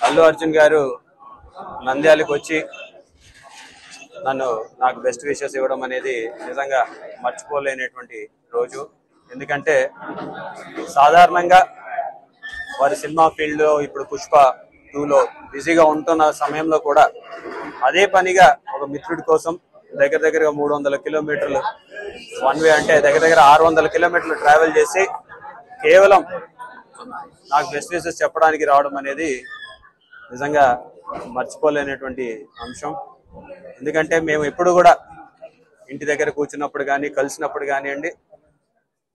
అల్లు అర్జున్ గారు నంద్యాలకు వచ్చి నాకు బెస్ట్ విషెస్ ఇవ్వడం అనేది నిజంగా మర్చిపోలేనటువంటి రోజు. ఎందుకంటే సాధారణంగా వారి సినిమా ఫీల్డ్లో ఇప్పుడు పుష్ప 2లో బిజీగా ఉంటున్న సమయంలో కూడా అదే పనిగా ఒక మిత్రుడి కోసం దగ్గరగా 300 కిలోమీటర్లు వన్ వే, అంటే దగ్గర 600 కిలోమీటర్లు ట్రావెల్ చేసి కేవలం నాకు బెస్ట్ విషెస్ చెప్పడానికి రావడం అనేది నిజంగా మర్చిపోలేనటువంటి అంశం. ఎందుకంటే మేము ఎప్పుడు కూడా ఇంటి దగ్గర కూర్చున్నప్పుడు కానీ కలిసినప్పుడు కానివ్వండి,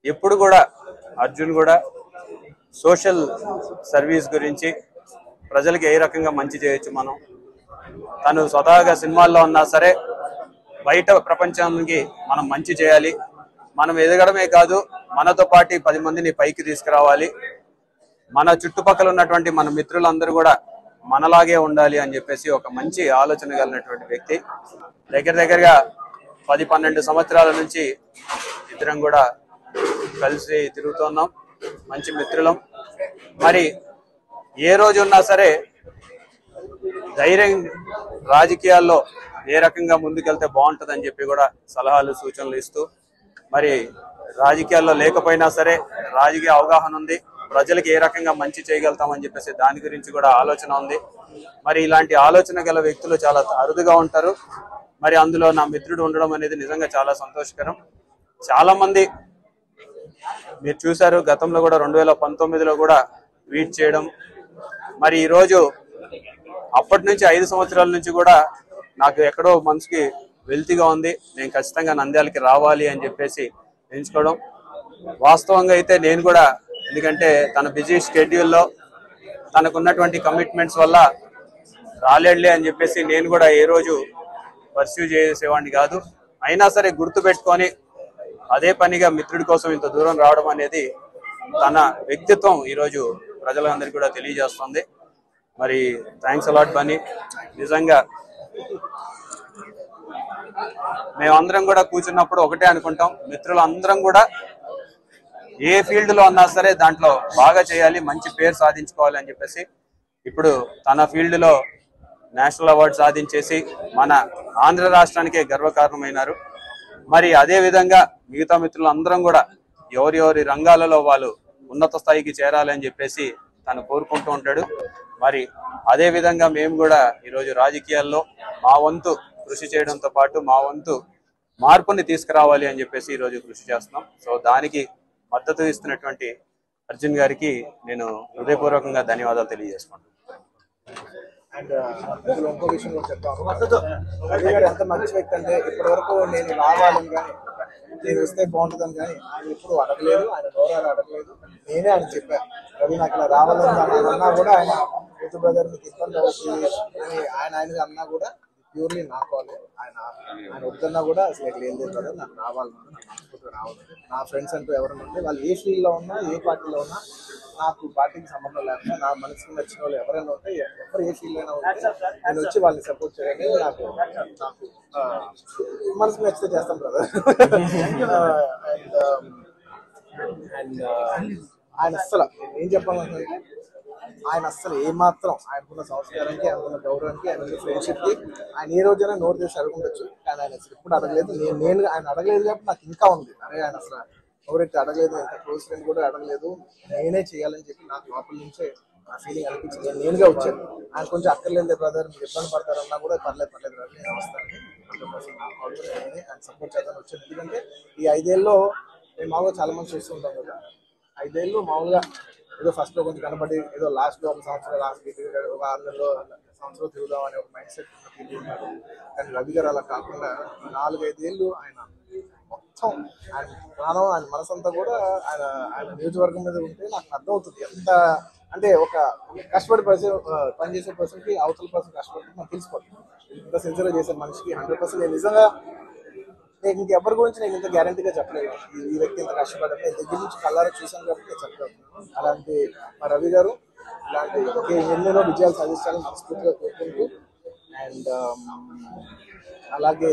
ఎప్పుడు కూడా అర్జున్ కూడా సోషల్ సర్వీస్ గురించి, ప్రజలకు ఏ రకంగా మంచి చేయొచ్చు, తను స్వతహాగా సినిమాల్లో ఉన్నా సరే బయట ప్రపంచానికి మనం మంచి చేయాలి, మనం ఎదగడమే కాదు మనతో పాటు 10 మందిని పైకి తీసుకురావాలి, మన చుట్టుపక్కల ఉన్నటువంటి మన మిత్రులందరూ కూడా మనలాగే ఉండాలి అని చెప్పేసి ఒక మంచి ఆలోచన కలిగినటువంటి వ్యక్తి. దగ్గరగా 10-12 సంవత్సరాల నుంచి ఇద్దరం కూడా కలిసి తిరుగుతున్నాం, మంచి మిత్రులం. మరి ఏ రోజు ఉన్నా సరే ధైర్యం, రాజకీయాల్లో ఏ రకంగా ముందుకెళ్తే బాగుంటుందని చెప్పి కూడా సలహాలు సూచనలు ఇస్తూ, మరి రాజకీయాల్లో లేకపోయినా సరే రాజకీయ అవగాహన ఉంది, ప్రజలకు ఏ రకంగా మంచి చేయగలుగుతామని చెప్పేసి దాని గురించి కూడా ఆలోచన ఉంది. మరి ఇలాంటి ఆలోచన గల వ్యక్తులు చాలా అరుదుగా ఉంటారు. మరి అందులో నా మిత్రుడు ఉండడం అనేది నిజంగా చాలా సంతోషకరం. చాలా మంది మీరు చూశారు, గతంలో కూడా 2019లో కూడా ట్వీట్ చేయడం, మరి ఈరోజు అప్పటి నుంచి 5 సంవత్సరాల నుంచి కూడా నాకు ఎక్కడో మనసుకి వెల్తిగా ఉంది, నేను ఖచ్చితంగా నంద్యాలకి రావాలి అని చెప్పేసి ఎంచుకోవడం. వాస్తవంగా అయితే నేను కూడా, ఎందుకంటే తన బిజీ షెడ్యూల్లో తనకున్నటువంటి కమిట్మెంట్స్ వల్ల రాలేడులే అని చెప్పేసి నేను కూడా ఏ రోజు పర్స్యూ చేసేవాడిని కాదు. అయినా సరే గుర్తుపెట్టుకొని అదే పనిగా మిత్రుడి కోసం ఇంత దూరం రావడం అనేది తన వ్యక్తిత్వం ఈరోజు ప్రజలందరికీ కూడా తెలియజేస్తుంది. మరి థ్యాంక్స్ అలాట్ బన్నీ. నిజంగా మేమందరం కూడా కూర్చున్నప్పుడు ఒకటే అనుకుంటాం, మిత్రులందరం కూడా ఏ ఫీల్డ్లో ఉన్నా సరే దాంట్లో బాగా చేయాలి, మంచి పేరు సాధించుకోవాలి అని చెప్పేసి ఇప్పుడు తన ఫీల్డ్లో నేషనల్ అవార్డు సాధించేసి మన ఆంధ్ర రాష్ట్రానికే గర్వకారణమైనారు. మరి అదే విధంగా మిగతా మిత్రులందరం కూడా ఎవరి రంగాలలో వాళ్ళు ఉన్నత స్థాయికి చేరాలి అని చెప్పేసి తను కోరుకుంటూ ఉంటాడు. మరి అదే విధంగా మేము కూడా ఈరోజు రాజకీయాల్లో మా వంతు కృషి చేయడంతో పాటు మా వంతు మార్పుని తీసుకురావాలి అని చెప్పేసి ఈరోజు కృషి చేస్తున్నాం. సో దానికి మద్దతు ఇస్తున్నటువంటి అర్జున్ గారికి నేను హృదయపూర్వకంగా ధన్యవాదాలు తెలియజేసుకుంటాను. అండ్ ఇంకో విషయం కూడా చెప్తాను, రవి గారు ఎంత మంచి వ్యక్తి అంటే ఇప్పటి వరకు నేను రావాలని కానీ నేను వస్తే బాగుంటుందని కానీ ఆయన ఎప్పుడు అడగలేదు, ఆయన గౌరవాలు అడగలేదు. నేనే ఆయన చెప్పాను, రవి నాకు ఇలా రావాలని అన్నా కూడా ఆయన యూత్ బ్రదర్ మీకు ఇబ్బంది అవుతుంది అని ఆయనగా అన్నా కూడా ప్యూర్లీ నా కాలే. ఆయన వద్దన్నా కూడా అసలు ఎట్లా ఏం లేదు బ్రదర్, నాకు రావాలన్నా నాకు రావాలి. నా ఫ్రెండ్స్ అంటూ ఎవరైనా ఉంటే వాళ్ళు ఏ ఫీల్డ్లో ఉన్నా ఏ పార్టీలో ఉన్నా నాకు పార్టీకి సంబంధం లేకుండా నా మనసుకు నచ్చిన వాళ్ళు ఎవరైనా ఉంటే ఎవరు ఏ ఫీల్డ్ అయినా ఉంటే నేను వచ్చి వాళ్ళని సపోర్ట్ చేయాలి. నాకు మనసుకు నచ్చితే చేస్తాం బ్రదర్. అండ్ ఆయన అస్సలు ఏం చెప్పాలంటే ఆయన అస్సలు ఏమాత్రం ఆయనకున్న సంస్కారానికి, ఆయనకున్న గౌరవానికి, ఆయన ఫ్రెండ్షిప్కి ఆయన ఏ రోజైనా నోరు చేసి అడుగుండొచ్చు, కానీ ఆయన అసలు ఎప్పుడు అడగలేదు. నేను ఆయన అడగలేదు కాబట్టి నాకు ఇంకా ఉంది, అరే ఆయన అసలు ఎవరైతే అడగలేదు, ఎంత క్లోజ్ ఫ్రెండ్ కూడా అడగలేదు, నేనే చేయాలని చెప్పి నాకు లోపల నుంచే ఆ ఫీలింగ్ అనిపించింది. నేనుగా వచ్చాను. ఆయన కొంచెం అక్కర్లేదు బ్రదర్, మీరు ఇబ్బంది పడతారన్నా కూడా పర్లేదు బ్రదర్ నేను వస్తాను, 100% నా కాల్ నేనే ఆయన సపోర్ట్ చేద్దామని వచ్చాను. ఎందుకంటే ఈ 5 ఏళ్ళలో మేము మామూలుగా చాలా మంది చూస్తుంటాం కదా, 5 ఏళ్ళు మామూలుగా ఏదో ఫస్ట్లో కొంచెం కనబడి ఏదో లాస్ట్లో ఒక సంవత్సరం లాస్ట్ ఒక 6 నెలలో సంవత్సరం తిరుగుదాం అనే ఒక మైండ్ సెట్ ఉన్నారు. కానీ రవి గారు అలా కాకుండా 4-5 ఏళ్ళు ఆయన మొత్తం ఆయన ప్రాణం, ఆయన మనసంతా కూడా ఆయన నియోజకవర్గం మీద ఉంటే నాకు అర్థమవుతుంది ఎంత అంటే ఒక కష్టపడి పనిచేసే పర్సన్కి అవతల పర్సన్ కష్టపడి నాకు తెలిసిపోతుంది. ఇంత సిన్సియర్గా చేసే మనిషికి 100% నేను నిజంగా నేను ఇంకెవరి గురించి నేను ఇంత గ్యారంటీగా చెప్పలేదు, ఈ వ్యక్తి ఇంత కష్టపడ్డా నేను దగ్గర నుంచి కళ్ళారా చూశాను కాబట్టి నేను చెప్పలేదు. అలాంటి మా రవి గారు ఇలాంటి ఎన్నెన్నో విజయాలు సాధించాలని మనస్ఫూర్తిగా కోరుకుంటూ, అండ్ అలాగే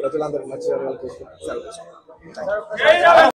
ప్రజలందరికీ మంచి జరగాలని కోరుకుంటూ సెలవు.